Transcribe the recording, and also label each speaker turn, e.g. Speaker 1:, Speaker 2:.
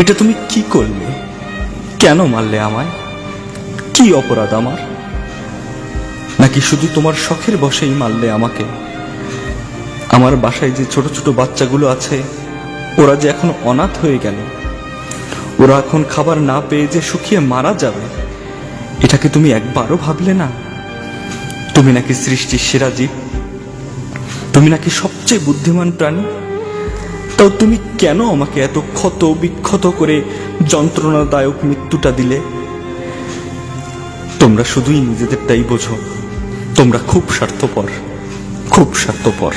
Speaker 1: এটা তুমি কি করলে? কেন মারলে আমায়? কি অপরাধ আমার? নাকি শুধু তোমার শখের বশেই মারলে আমাকে? আমার বাসায় যে ছোট ছোট বাচ্চাগুলো আছে, ওরা যে এখন অনাথ হয়ে গেল, ওরা এখন খাবার না পেয়ে যে শুকিয়ে মারা যাবে, এটাকে তুমি একবারও ভাবলে না? তুমি নাকি সৃষ্টির সেরা জীব, তুমি নাকি সবচেয়ে বুদ্ধিমান প্রাণী, তাও তুমি কেন আমাকে এত ক্ষত বিক্ষত করে যন্ত্রণাদায়ক মৃত্যুটা দিলে? তোমরা শুধুই নিজেদেরটাই বোঝো। তোমরা খুব স্বার্থপর, খুব স্বার্থপর।